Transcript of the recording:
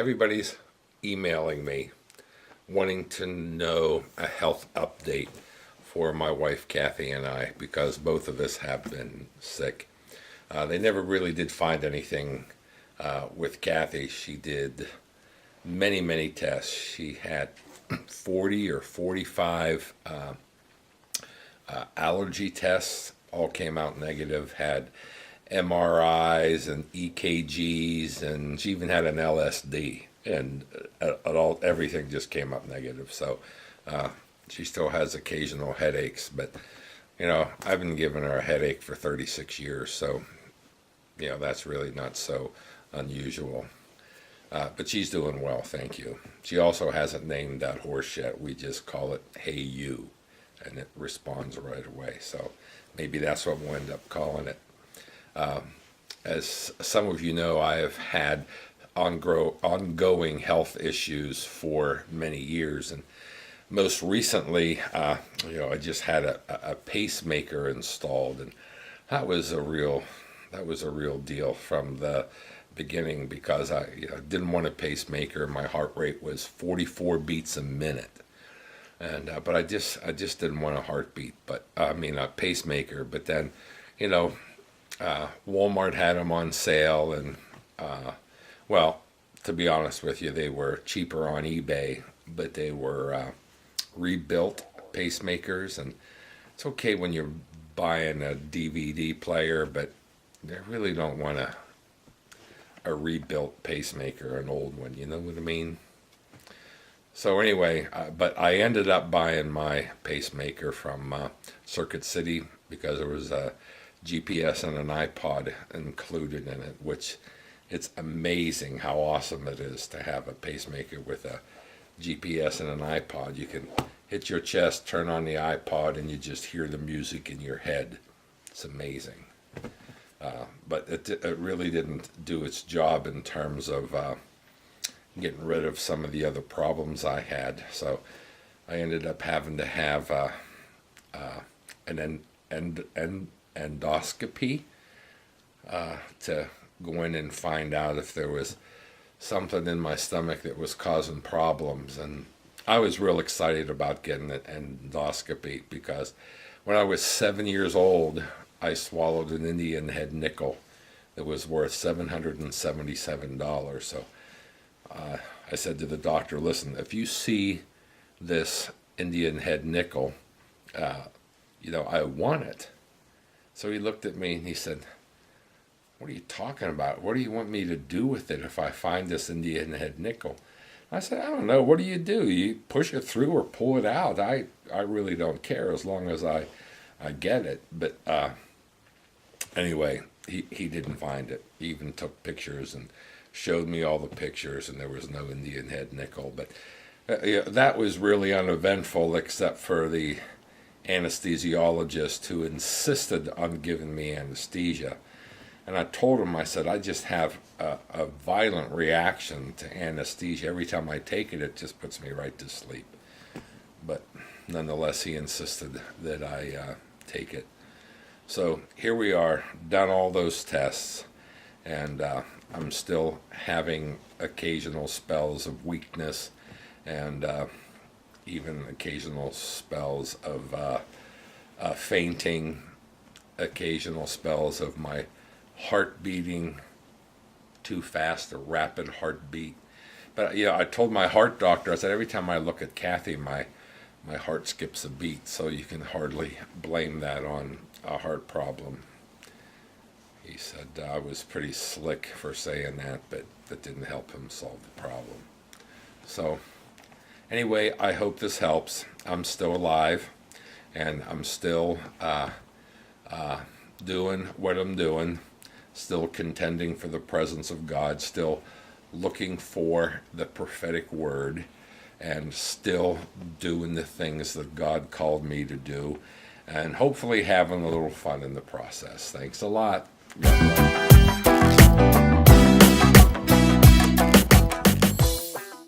everybody's emailing me wanting to know a health update for my wife Kathy and I, because both of us have been sick. They never really did find anything with Kathy. She did many tests. She had 40 or 45 allergy tests, all came out negative, had MRIs and EKGs, and she even had an LSD, and everything just came up negative. So she still has occasional headaches, but I've been giving her a headache for 36 years, so that's really not so unusual. But she's doing well, thank you. She also hasn't named that horse yet. We just call it Hey You, and it responds right away. So maybe that's what we'll end up calling it. As some of you know, I have had ongoing health issues for many years, and most recently, I just had a pacemaker installed, and that was a real deal from the beginning, because I didn't want a pacemaker. My heart rate was 44 beats a minute, and but I just didn't want a heartbeat, but I mean a pacemaker. But then, Walmart had them on sale, and well, to be honest with you, they were cheaper on eBay, but they were rebuilt pacemakers, and it's okay when you're buying a DVD player, but they really don't want a rebuilt pacemaker, an old one, you know what I mean? So anyway, but I ended up buying my pacemaker from Circuit City, because there was a GPS and an iPod included in it, which it's amazing how awesome it is to have a pacemaker with a GPS and an iPod. You can hit your chest, turn on the iPod, and you just hear the music in your head. It's amazing. But it really didn't do its job in terms of getting rid of some of the other problems I had. So I ended up having to have an endoscopy to go in and find out if there was something in my stomach that was causing problems. And I was real excited about getting an endoscopy, because when I was 7 years old, I swallowed an Indian head nickel that was worth $777. So I said to the doctor, listen, if you see this Indian head nickel, I want it. So he looked at me and he said, what are you talking about? What do you want me to do with it if I find this Indian head nickel? I said, I don't know. What do? You push it through or pull it out? I really don't care, as long as I get it. But anyway, he didn't find it. He even took pictures and showed me all the pictures, and there was no Indian head nickel. But that was really uneventful, except for the anesthesiologist who insisted on giving me anesthesia. And I told him, I said, I just have a violent reaction to anesthesia. Every time I take it, it just puts me right to sleep. But nonetheless, he insisted that I take it. So here we are, done all those tests, and I'm still having occasional spells of weakness, and even occasional spells of fainting, occasional spells of my heart beating too fast, a rapid heartbeat. But I told my heart doctor, I said, every time I look at Kathy, my heart skips a beat, so you can hardly blame that on a heart problem. He said I was pretty slick for saying that, but that didn't help him solve the problem. So anyway, I hope this helps. I'm still alive, and I'm still doing what I'm doing, still contending for the presence of God, still looking for the prophetic word, and still doing the things that God called me to do, and hopefully having a little fun in the process. Thanks a lot. God bless.